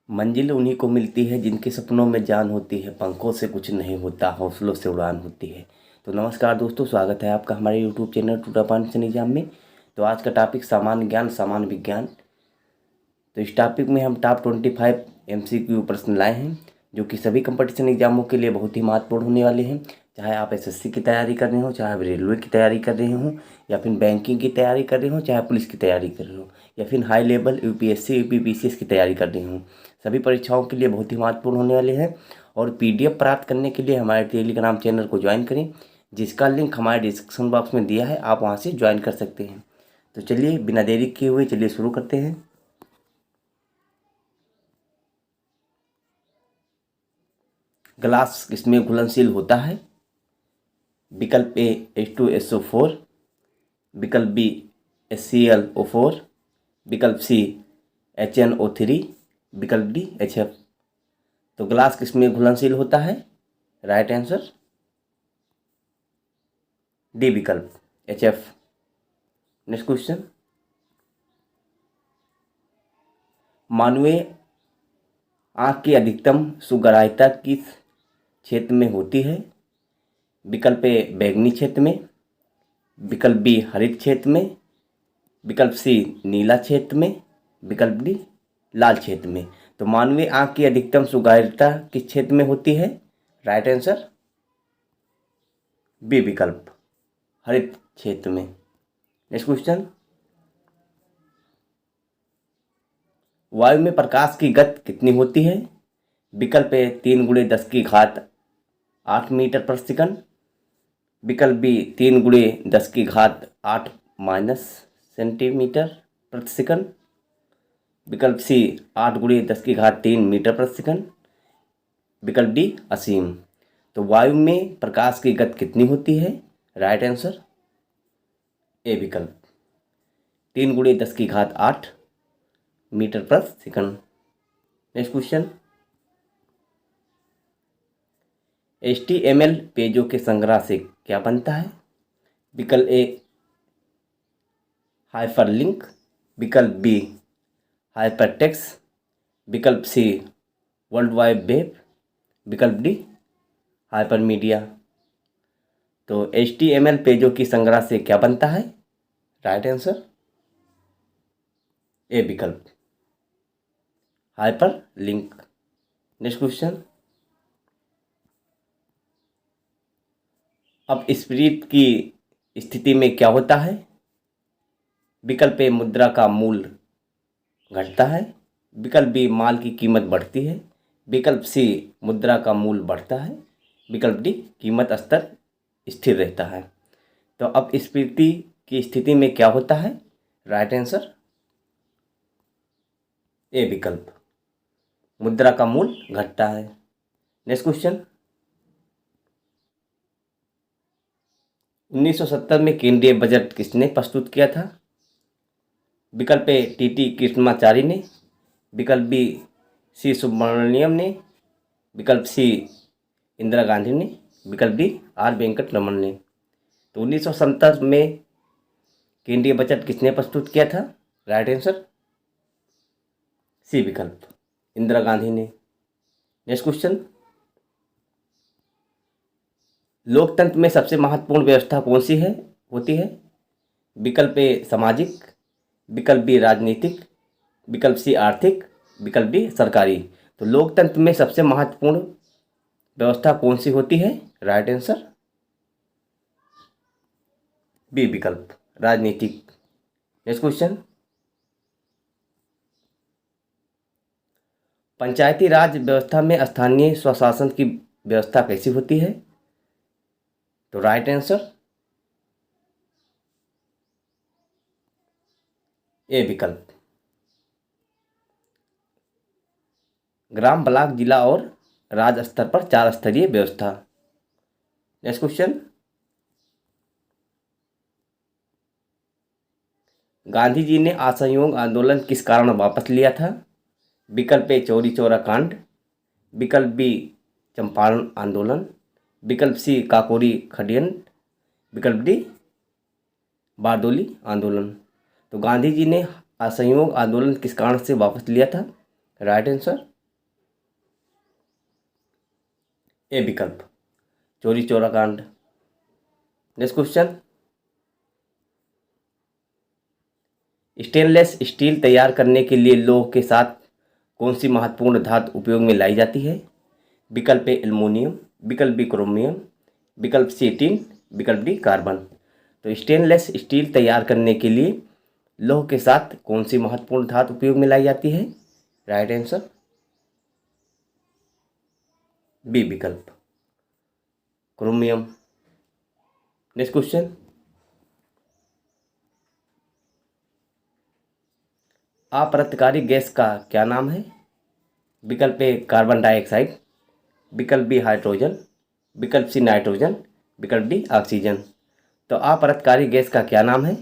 मंजिल उन्हीं को मिलती है जिनके सपनों में जान होती है, पंखों से कुछ नहीं होता, हौसलों से उड़ान होती है। तो नमस्कार दोस्तों, स्वागत है आपका हमारे यूट्यूब चैनल टूटा पानी एग्जाम में। तो आज का टॉपिक सामान्य ज्ञान, सामान्य विज्ञान। तो इस टॉपिक में हम टॉप 25 MCQ प्रश्न लाए हैं, जो कि सभी कंपटीशन एग्जामों के लिए बहुत ही महत्वपूर्ण होने वाले हैं। चाहे आप SSC की तैयारी कर रहे हो, चाहे आप रेलवे की तैयारी कर रहे हो, या फिर बैंकिंग की तैयारी कर रहे हो, चाहे पुलिस की तैयारी कर रहे हो, या फिर हाई लेवल UPSC UPPCS की तैयारी कर रहे हो, सभी परीक्षाओं के लिए बहुत ही महत्वपूर्ण होने वाले हैं। और PDF प्राप्त करने के लिए हमारे टेलीग्राम चैनल को ज्वाइन करें, जिसका लिंक हमारे डिस्क्रिप्शन बॉक्स में दिया है, आप वहाँ से ज्वाइन कर सकते हैं। तो चलिए बिना देरी किए हुए चलिए शुरू करते हैं। ग्लास किसमें घुलनशील होता है? विकल्प A H2SO4, विकल्प B HClO4, विकल्प C HNO3, विकल्प D HF। तो ग्लास किसमें घुलनशील होता है? राइट आंसर डी विकल्प HF। नेक्स्ट क्वेश्चन, मानवीय आँख की अधिकतम सुगराहिता किस क्षेत्र में होती है? विकल्प ए बैंगनी क्षेत्र में, विकल्प बी हरित क्षेत्र में, विकल्प सी नीला क्षेत्र में, विकल्प डी लाल क्षेत्र में। तो मानवीय आँख की अधिकतम सुगराहिता किस क्षेत्र में होती है? राइट आंसर बी विकल्प हरित क्षेत्र में। नेक्स्ट क्वेश्चन, वायु में प्रकाश की गति कितनी होती है? विकल्प ए 3 × 10⁸ मीटर प्रति सेकंड, विकल्प बी 3 × 10⁸ सेंटीमीटर प्रति सेकंड, विकल्प सी 8 × 10⁻³ मीटर प्रति सेकंड, विकल्प डी असीम। तो वायु में प्रकाश की गति कितनी होती है? राइट आंसर ए विकल्प 3 × 10⁸ मीटर प्रति सेकंड। नेक्स्ट क्वेश्चन, HTML पेजों के संग्रह से क्या बनता है? विकल्प ए हाइपरलिंक, विकल्प बी हाइपरटेक्स्ट, विकल्प सी वर्ल्ड वाइड वेब, विकल्प डी हाइपरमीडिया। तो HTML पेजों की संग्रह से क्या बनता है? राइट आंसर ए विकल्प हाइपरलिंक। नेक्स्ट क्वेश्चन, अब स्पिरिट की स्थिति में क्या होता है? विकल्प ए मुद्रा का मूल्य घटता है, विकल्प बी माल की कीमत बढ़ती है, विकल्प सी मुद्रा का मूल्य बढ़ता है, विकल्प डी कीमत स्तर स्थिर रहता है। तो अब स्फीति की स्थिति में क्या होता है? राइट आंसर ए विकल्प मुद्रा का मूल्य घटता है। नेक्स्ट क्वेश्चन, 1970 में केंद्रीय बजट किसने प्रस्तुत किया था? विकल्प ए TT कृष्णमाचारी ने, विकल्प बी सी सुब्रमण्यम ने, विकल्प सी इंदिरा गांधी ने, विकल्प डी आर वेंकट रमन ने। तो 1970 में केंद्रीय बजट किसने प्रस्तुत किया था? राइट आंसर सी विकल्प इंदिरा गांधी ने। नेक्स्ट क्वेश्चन, लोकतंत्र में सबसे महत्वपूर्ण व्यवस्था कौन सी है होती है? विकल्प ए सामाजिक, विकल्प बी राजनीतिक, विकल्प सी आर्थिक, विकल्प डी सरकारी। तो लोकतंत्र में सबसे महत्वपूर्ण व्यवस्था कौन सी होती है? राइट आंसर बी विकल्प राजनीतिक। नेक्स्ट क्वेश्चन, पंचायती राज व्यवस्था में स्थानीय स्वशासन की व्यवस्था कैसी होती है? तो राइट आंसर ए विकल्प ग्राम, ब्लॉक, जिला और राज्य स्तर पर 4 स्तरीय व्यवस्था। नेक्स्ट क्वेश्चन, गांधी जी ने असहयोग आंदोलन किस कारण वापस लिया था? विकल्प ए चौरी चौरा कांड, विकल्प बी चंपारण आंदोलन, विकल्प सी काकोरी खडियन, विकल्प डी बारदोली आंदोलन। तो गांधी जी ने असहयोग आंदोलन किस कारण से वापस लिया था? राइट आंसर ए विकल्प चोरी चौरा कांड। नेक्स्ट क्वेश्चन, स्टेनलेस स्टील तैयार करने के लिए लौह के साथ कौन सी महत्वपूर्ण धातु उपयोग में लाई जाती है? विकल्प ए एल्युमिनियम, विकल्प बी क्रोमियम, विकल्प सी टिन, विकल्प डी कार्बन। तो स्टेनलेस स्टील तैयार करने के लिए लौह के साथ कौन सी महत्वपूर्ण धातु उपयोग में लाई जाती है? राइट आंसर बी विकल्प क्रोमियम। नेक्स्ट क्वेश्चन, अप्रतिकारी गैस का क्या नाम है? विकल्प ए कार्बन डाइऑक्साइड, विकल्प बी हाइड्रोजन, विकल्प सी नाइट्रोजन, विकल्प डी ऑक्सीजन। तो अप्रतिकारी गैस का क्या नाम है?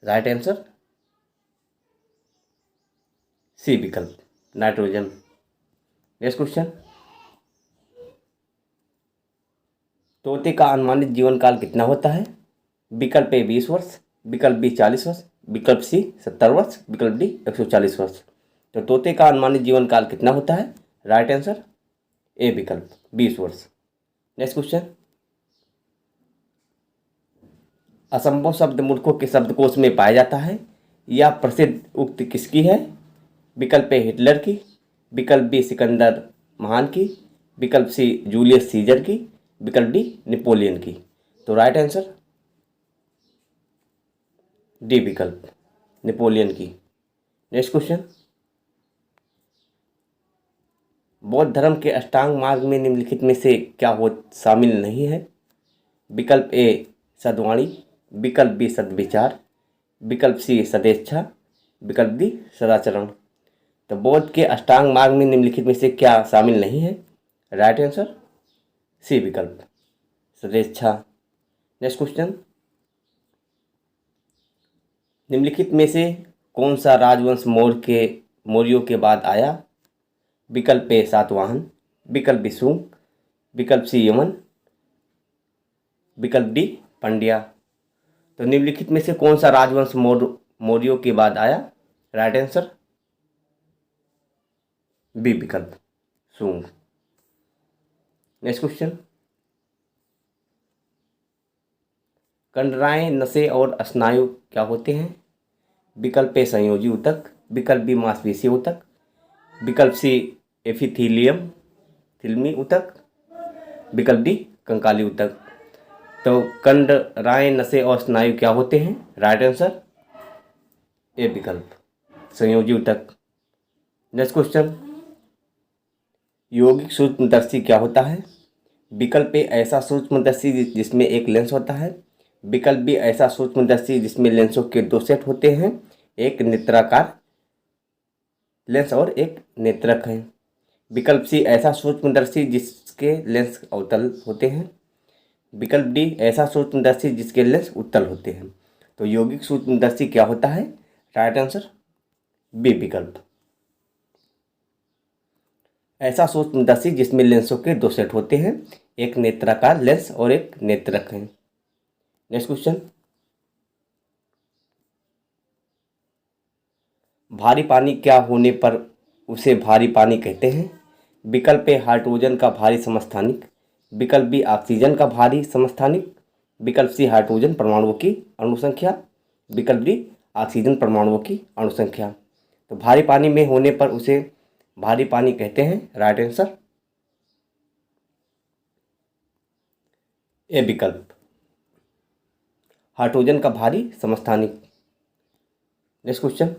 राइट आंसर सी विकल्प नाइट्रोजन। नेक्स्ट क्वेश्चन, तोते का अनुमानित जीवन काल कितना होता है? विकल्प ए 20 वर्ष, विकल्प बी 40 वर्ष, विकल्प सी 70 वर्ष, विकल्प डी 140 वर्ष। तो तोते का अनुमानित जीवन काल कितना होता है? राइट आंसर ए विकल्प 20 वर्ष। नेक्स्ट क्वेश्चन, असंभव शब्द मूर्खों के शब्दकोश में पाया जाता है। यह प्रसिद्ध उक्ति किसकी है? विकल्प ए हिटलर की, विकल्प बी सिकंदर महान की, विकल्प सी जूलियस सीजर की, विकल्प डी नेपोलियन की। तो राइट आंसर डी विकल्प नेपोलियन की। नेक्स्ट क्वेश्चन, बौद्ध धर्म के अष्टांग मार्ग में निम्नलिखित में से क्या हो शामिल नहीं है? विकल्प ए सद्वाणी, विकल्प बी सद्विचार, विकल्प सी सदेच्छा, विकल्प डी सदाचरण। तो बौद्ध के अष्टांग मार्ग में निम्नलिखित में से क्या शामिल नहीं है? राइट आंसर सी विकल्प सदेच्छा। नेक्स्ट क्वेश्चन, निम्नलिखित में से कौन सा राजवंश मौर्यों के बाद आया? विकल्प ए सातवाहन, विकल्प बी शुंग, विकल्प सी यमन, विकल्प डी पांड्या। तो निम्नलिखित में से कौन सा राजवंश मौर्यों के बाद आया? राइट आंसर बी विकल्प शुंग। नेक्स्ट क्वेश्चन, कंडराएं, नसें और स्नायु क्या होते हैं? विकल्प ए संयोजी ऊतक, विकल्प बी मांसपेशी ऊतक, विकल्प सी एपिथेलियम थिल्मी ऊतक, विकल्प डी कंकाली ऊतक। तो कंडराएं, नसें और स्नायु क्या होते हैं? राइट आंसर ए विकल्प संयोजी ऊतक। नेक्स्ट क्वेश्चन, यौगिक सूक्ष्मदर्शी क्या होता है? विकल्प ए ऐसा सूक्ष्मदर्शी जिसमें एक लेंस होता है, विकल्प बी ऐसा सूक्ष्मदर्शी जिसमें लेंसों के दो सेट होते हैं, एक नेत्राकार लेंस और एक नेत्रक है, विकल्प सी ऐसा सूक्ष्मदर्शी जिसके लेंस अवतल होते हैं, विकल्प डी ऐसा सूक्ष्मदर्शी जिसके लेंस उत्तल होते हैं। तो यौगिक सूक्ष्मदर्शी क्या होता है? राइट आंसर बी विकल्प ऐसा सूक्ष्मदर्शी जिसमें लेंसों के दो सेट होते हैं, एक नेत्राकार लेंस और एक नेत्रक है। नेक्स्ट क्वेश्चन, भारी पानी क्या होने पर उसे भारी पानी कहते हैं? विकल्प ए हाइड्रोजन का भारी समस्थानिक, विकल्प बी ऑक्सीजन का भारी समस्थानिक, विकल्प सी हाइड्रोजन परमाणुओं की अणुसंख्या, विकल्प डी ऑक्सीजन परमाणुओं की अणुसंख्या। तो भारी पानी में होने पर उसे भारी पानी कहते हैं। राइट आंसर ए विकल्प हाइड्रोजन का भारी समस्थानिक। नेक्स्ट क्वेश्चन,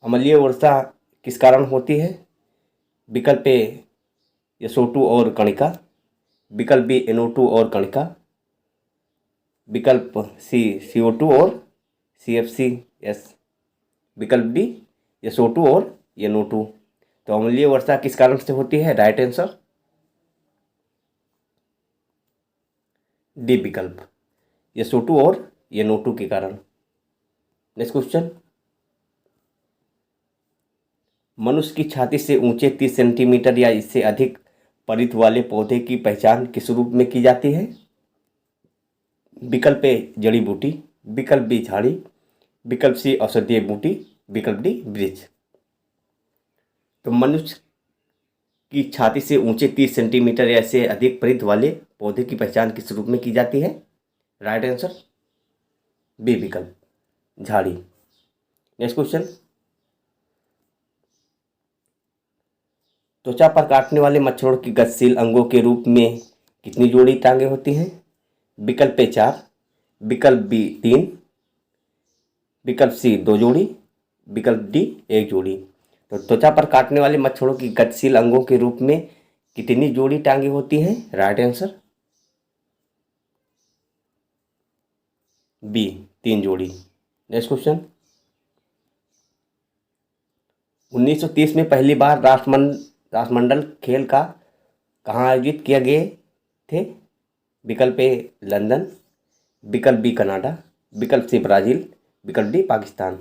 अम्लीय वर्षा किस कारण होती है? विकल्प ए SO2 और कणिका, विकल्प बी NO2 और कणिका, विकल्प सी CO2 और CFCS, विकल्प डी SO2 और NO2। तो अम्लीय वर्षा किस कारण से होती है? राइट आंसर डी विकल्प SO2 और NO2 के कारण। नेक्स्ट क्वेश्चन, मनुष्य की छाती से ऊंचे 30 सेंटीमीटर या इससे अधिक परिध वाले पौधे की पहचान किस रूप में की जाती है? विकल्प ए जड़ी बूटी, विकल्प बी झाड़ी, विकल्प सी औषधीय बूटी, विकल्प डी वृक्ष। तो मनुष्य की छाती से ऊंचे 30 सेंटीमीटर या से अधिक परिध वाले पौधे की पहचान किस रूप में की जाती है? राइट आंसर बी विकल्प, झाड़ी। नेक्स्ट क्वेश्चन, त्वचा पर काटने वाले मच्छरों की गतिशील अंगों के रूप में कितनी जोड़ी टांगे होती हैं? विकल्प ए 4, विकल्प बी 3, विकल्प सी 2 जोड़ी, विकल्प डी 1 जोड़ी। तो त्वचा पर काटने वाले मच्छरों की गतिशील अंगों के रूप में कितनी जोड़ी टांगे होती हैं? राइट आंसर बी 3 जोड़ी। नेक्स्ट क्वेश्चन, 1930 में पहली बार राष्ट्रमंडल खेल का कहाँ आयोजित किए गए थे? विकल्प ए लंदन, विकल्प बी कनाडा, विकल्प सी ब्राज़ील, विकल्प डी पाकिस्तान।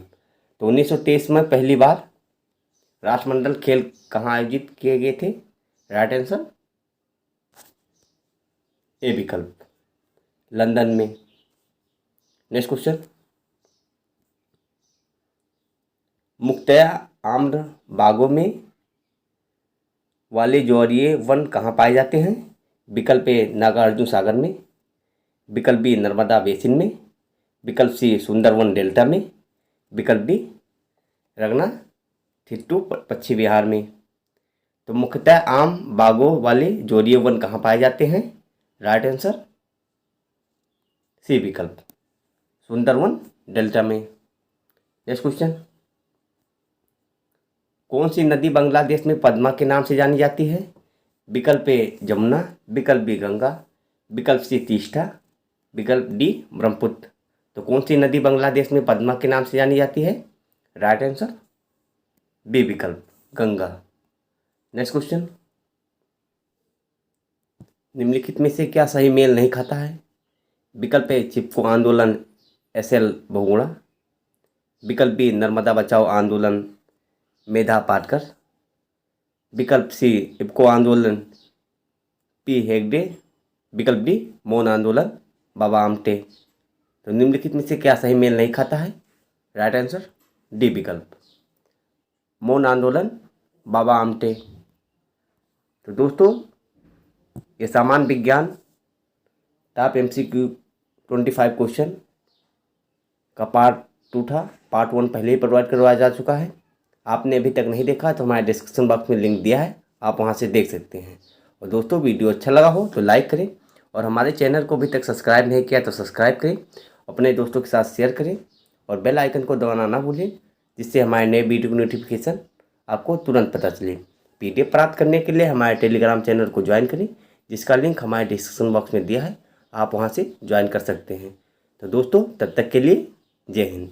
तो 1923 में पहली बार राष्ट्रमंडल खेल कहाँ आयोजित किए गए थे? राइट आंसर ए विकल्प, लंदन में। नेक्स्ट क्वेश्चन, मुख्यतया आम्र बागों में वाले ज्वारीय वन कहाँ पाए जाते हैं? विकल्प ए नागार्जुन सागर में, विकल्प बी नर्मदा बेसिन में, विकल्प सी सुंदरवन डेल्टा में, विकल्प डी रंगनाथिट्टू पश्चिम बिहार में। तो मुख्यतः आम बागों वाले ज्वारीय वन कहाँ पाए जाते हैं? राइट आंसर सी विकल्प, सुंदरवन डेल्टा में। नेक्स्ट क्वेश्चन, कौन सी नदी बांग्लादेश में पद्मा के नाम से जानी जाती है? विकल्प ए जमुना, विकल्प बी गंगा, विकल्प सी तीस्ता, विकल्प डी ब्रह्मपुत्र। तो कौन सी नदी बांग्लादेश में पद्मा के नाम से जानी जाती है? राइट आंसर बी विकल्प, गंगा। नेक्स्ट क्वेश्चन, निम्नलिखित में से क्या सही मेल नहीं खाता है? विकल्प ए चिपको आंदोलन SL बहुगुणा, विकल्प बी नर्मदा बचाओ आंदोलन मेधा पाटकर, विकल्प सी इफ्को आंदोलन P हेगड़े, विकल्प डी मौन आंदोलन बाबा आमटे। तो निम्नलिखित में से क्या सही मेल नहीं खाता है? राइट आंसर डी विकल्प, मौन आंदोलन बाबा आमटे। तो दोस्तों, ये सामान्य विज्ञान टॉप MCQ 25 क्वेश्चन का पार्ट 2 था। पार्ट 1 पहले ही प्रोवाइड करवाया जा चुका है। आपने अभी तक नहीं देखा तो हमारे डिस्क्रिप्शन बॉक्स में लिंक दिया है, आप वहां से देख सकते हैं। और दोस्तों, वीडियो अच्छा लगा हो तो लाइक करें, और हमारे चैनल को अभी तक सब्सक्राइब नहीं किया तो सब्सक्राइब करें, अपने दोस्तों के साथ शेयर करें और बेल आइकन को दबाना ना भूलें, जिससे हमारे नए वीडियो की नोटिफिकेशन आपको तुरंत पता चले। PDF प्राप्त करने के लिए हमारे टेलीग्राम चैनल को ज्वाइन करें, जिसका लिंक हमारे डिस्क्रिप्शन बॉक्स में दिया है, आप वहाँ से ज्वाइन कर सकते हैं। तो दोस्तों, तब तक के लिए जय हिंद।